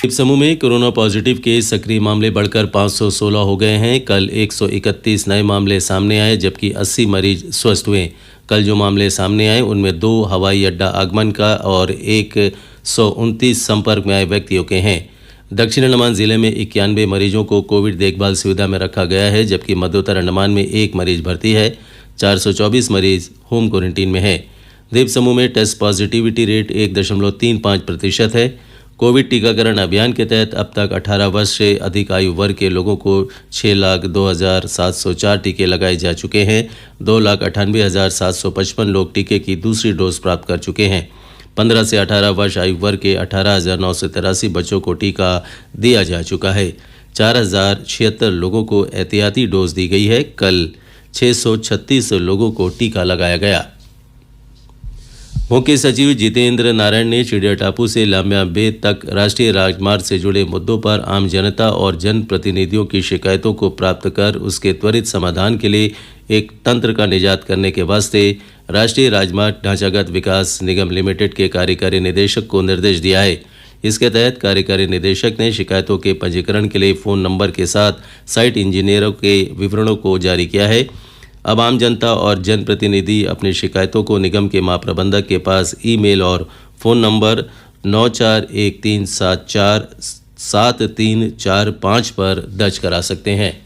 द्वीप समूह में कोरोना पॉजिटिव के सक्रिय मामले बढ़कर 516 हो गए हैं। कल 131 नए मामले सामने आए, जबकि 80 मरीज स्वस्थ हुए। कल जो मामले सामने आए उनमें 2 हवाई अड्डा आगमन का और 129 संपर्क में आए व्यक्तियों के हैं। दक्षिण अंडमान जिले में 91 मरीजों को कोविड देखभाल सुविधा में रखा गया है, जबकि मध्योत्तर अंडमान में 1 मरीज भर्ती है। 424 मरीज होम क्वारंटीन में है। द्वीप समूह में टेस्ट पॉजिटिविटी रेट 1.35% है। कोविड टीकाकरण अभियान के तहत अब तक 18 वर्ष से अधिक आयु वर्ग के लोगों को 6,02,704 टीके लगाए जा चुके हैं। 2,98,755 लोग टीके की दूसरी डोज प्राप्त कर चुके हैं। 15 से 18 वर्ष आयु वर्ग के 18,983 बच्चों को टीका दिया जा चुका है। 4,076 लोगों को एहतियाती डोज दी गई है। कल 636 लोगों को टीका लगाया गया। मुख्य सचिव जितेंद्र नारायण ने चिड़िया टापू से लाम्या बे तक राष्ट्रीय राजमार्ग से जुड़े मुद्दों पर आम जनता और जनप्रतिनिधियों की शिकायतों को प्राप्त कर उसके त्वरित समाधान के लिए एक तंत्र का निजात करने के वास्ते राष्ट्रीय राजमार्ग ढांचागत विकास निगम लिमिटेड के कार्यकारी निदेशक को निर्देश दिया है। इसके तहत कार्यकारी निदेशक ने शिकायतों के पंजीकरण के लिए फ़ोन नंबर के साथ साइट इंजीनियरों के विवरणों को जारी किया है। अब आम जनता और जनप्रतिनिधि अपनी शिकायतों को निगम के महाप्रबंधक के पास ईमेल और फ़ोन नंबर 9413747345 पर दर्ज करा सकते हैं।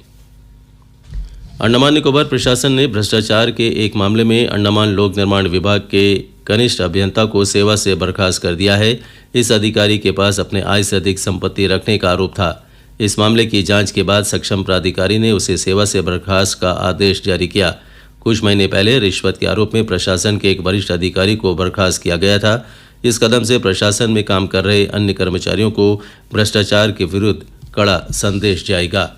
अंडमान निकोबार प्रशासन ने भ्रष्टाचार के एक मामले में अंडमान लोक निर्माण विभाग के कनिष्ठ अभियंता को सेवा से बर्खास्त कर दिया है। इस अधिकारी के पास अपने आय से अधिक संपत्ति रखने का आरोप था। इस मामले की जांच के बाद सक्षम प्राधिकारी ने उसे सेवा से बर्खास्त का आदेश जारी किया। कुछ महीने पहले रिश्वत के आरोप में प्रशासन के एक वरिष्ठ अधिकारी को बर्खास्त किया गया था। इस कदम से प्रशासन में काम कर रहे अन्य कर्मचारियों को भ्रष्टाचार के विरुद्ध कड़ा संदेश जाएगा।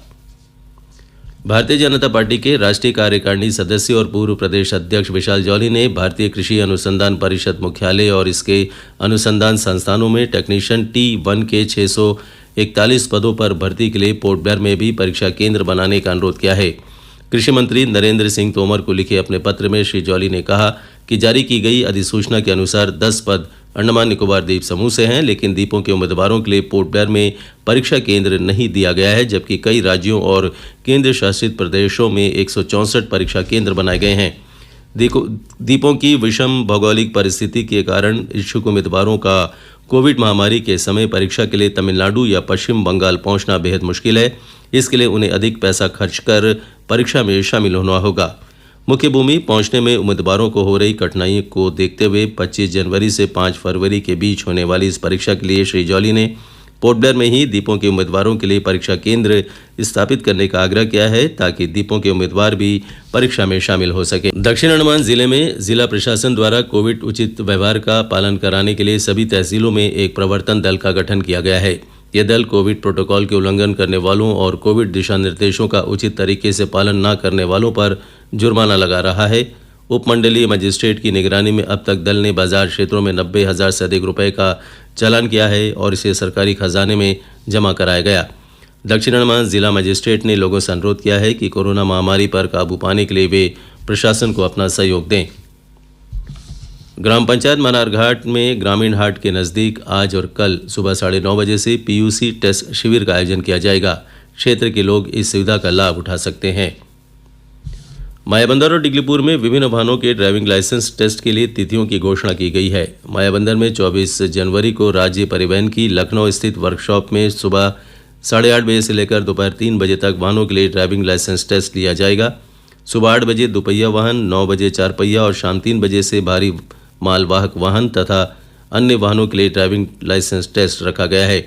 भारतीय जनता पार्टी के राष्ट्रीय कार्यकारिणी सदस्य और पूर्व प्रदेश अध्यक्ष विशाल जॉली ने भारतीय कृषि अनुसंधान परिषद मुख्यालय और इसके अनुसंधान संस्थानों में टेक्नीशियन T1 के 641 पदों पर भर्ती के लिए पोर्ट ब्लेयर में भी परीक्षा केंद्र बनाने का अनुरोध किया है। कृषि मंत्री नरेंद्र सिंह तोमर को लिखे अपने पत्र में श्री जॉली ने कहा कि जारी की गई अधिसूचना के अनुसार 10 पद अंडमान निकोबार द्वीप समूह से हैं, लेकिन द्वीपों के उम्मीदवारों के लिए पोर्ट ब्लेयर में परीक्षा केंद्र नहीं दिया गया है, जबकि कई राज्यों और केंद्र शासित प्रदेशों में 164 परीक्षा केंद्र बनाए गए हैं। द्वीपों की विषम भौगोलिक परिस्थिति के कारण इच्छुक उम्मीदवारों का कोविड महामारी के समय परीक्षा के लिए तमिलनाडु या पश्चिम बंगाल पहुंचना बेहद मुश्किल है। इसके लिए उन्हें अधिक पैसा खर्च कर परीक्षा में शामिल होना होगा। मुख्य भूमि पहुंचने में उम्मीदवारों को हो रही कठिनाई को देखते हुए 25 जनवरी से 5 फरवरी के बीच होने वाली इस परीक्षा के लिए श्री जॉली ने पोर्ट ब्लेयर में ही द्वीपों के उम्मीदवारों के लिए परीक्षा केंद्र स्थापित करने का आग्रह किया है, ताकि द्वीपों के उम्मीदवार भी परीक्षा में शामिल हो सके। दक्षिण अंडमान जिले में जिला प्रशासन द्वारा कोविड उचित व्यवहार का पालन कराने के लिए सभी तहसीलों में एक प्रवर्तन दल का गठन किया गया है। यह दल कोविड प्रोटोकॉल के उल्लंघन करने वालों और कोविड दिशा निर्देशों का उचित तरीके से पालन न करने वालों पर जुर्माना लगा रहा है। उपमंडलीय मजिस्ट्रेट की निगरानी में अब तक दल ने बाजार क्षेत्रों में 90,000 से अधिक रुपए का चालान किया है और इसे सरकारी खजाने में जमा कराया गया। दक्षिण अंडमान जिला मजिस्ट्रेट ने लोगों से अनुरोध किया है कि कोरोना महामारी पर काबू पाने के लिए वे प्रशासन को अपना सहयोग दें। ग्राम पंचायत मनारघाट में ग्रामीण हाट के नज़दीक आज और कल सुबह 9:30 बजे से PUC टेस्ट शिविर का आयोजन किया जाएगा। क्षेत्र के लोग इस सुविधा का लाभ उठा सकते हैं। मायाबंदर और डिगलीपुर में विभिन्न वाहनों के ड्राइविंग लाइसेंस टेस्ट के लिए तिथियों की घोषणा की गई है। मायाबंदर में 24 जनवरी को राज्य परिवहन की लखनऊ स्थित वर्कशॉप में सुबह 8:30 बजे से लेकर दोपहर 3 बजे तक वाहनों के लिए ड्राइविंग लाइसेंस टेस्ट लिया जाएगा। सुबह 8 बजे दोपहिया वाहन, 9 बजे 4 पहिया और शाम 3 बजे से भारी मालवाहक वाहन तथा अन्य वाहनों के लिए ड्राइविंग लाइसेंस टेस्ट रखा गया है।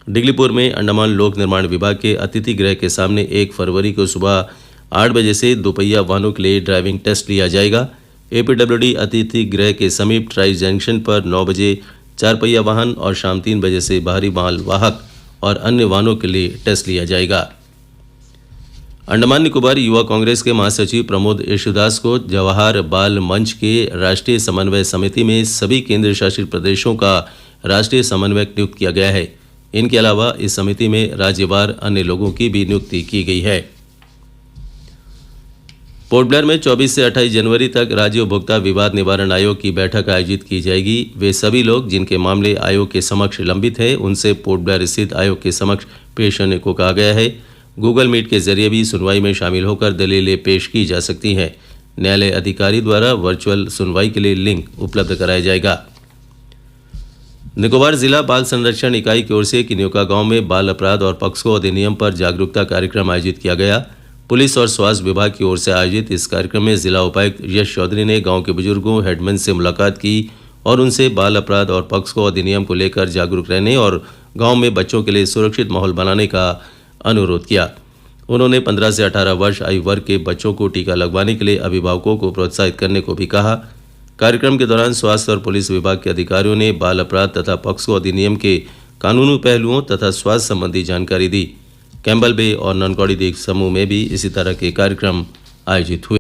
डिगलीपुर में अंडमान लोक निर्माण विभाग के अतिथि गृह के सामने 1 फरवरी को सुबह 8 बजे से दोपहिया वाहनों के लिए ड्राइविंग टेस्ट लिया जाएगा। APWD अतिथि गृह के समीप ट्राई जंक्शन पर 9 बजे 4 पहिया वाहन और शाम 3 बजे से भारी मालवाहक और अन्य वाहनों के लिए टेस्ट लिया जाएगा। अंडमान निकोबार युवा कांग्रेस के महासचिव प्रमोद यशुदास को जवाहर बाल मंच के राष्ट्रीय समन्वय समिति में सभी केंद्र शासित प्रदेशों का राष्ट्रीय समन्वयक नियुक्त किया गया है। इनके अलावा इस समिति में राज्यवार अन्य लोगों की भी नियुक्ति की गई है। पोर्ट ब्लेयर में 24 से 28 जनवरी तक राज्य उपभोक्ता विवाद निवारण आयोग की बैठक आयोजित की जाएगी। वे सभी लोग जिनके मामले आयोग के समक्ष लंबित है उनसे पोर्ट ब्लेयर स्थित आयोग के समक्ष पेश होने को कहा गया है। गूगल मीट के जरिए भी सुनवाई में शामिल होकर दलीलें पेश की जा सकती हैं। न्यायालय अधिकारी द्वारा वर्चुअल सुनवाई के लिए लिंक उपलब्ध कराया जाएगा। निकोबार जिला बाल संरक्षण इकाई की ओर से किन्योका गांव में बाल अपराध और पॉक्सो अधिनियम पर जागरूकता कार्यक्रम आयोजित किया गया। पुलिस और स्वास्थ्य विभाग की ओर से आयोजित इस कार्यक्रम में जिला उपायुक्त यश चौधरी ने गांव के बुजुर्गों हेडमैन से मुलाकात की और उनसे बाल अपराध और पॉक्सो अधिनियम को लेकर जागरूक रहने और गांव में बच्चों के लिए सुरक्षित माहौल बनाने का अनुरोध किया। उन्होंने 15 से 18 वर्ष आयु वर्ग के बच्चों को टीका लगवाने के लिए अभिभावकों को प्रोत्साहित करने को भी कहा। कार्यक्रम के दौरान स्वास्थ्य और पुलिस विभाग के अधिकारियों ने बाल अपराध तथा पॉक्सो अधिनियम के कानूनी पहलुओं तथा स्वास्थ्य संबंधी जानकारी दी। कैम्बल बे और ननकौड़ी देख समूह में भी इसी तरह के कार्यक्रम आयोजित हुए।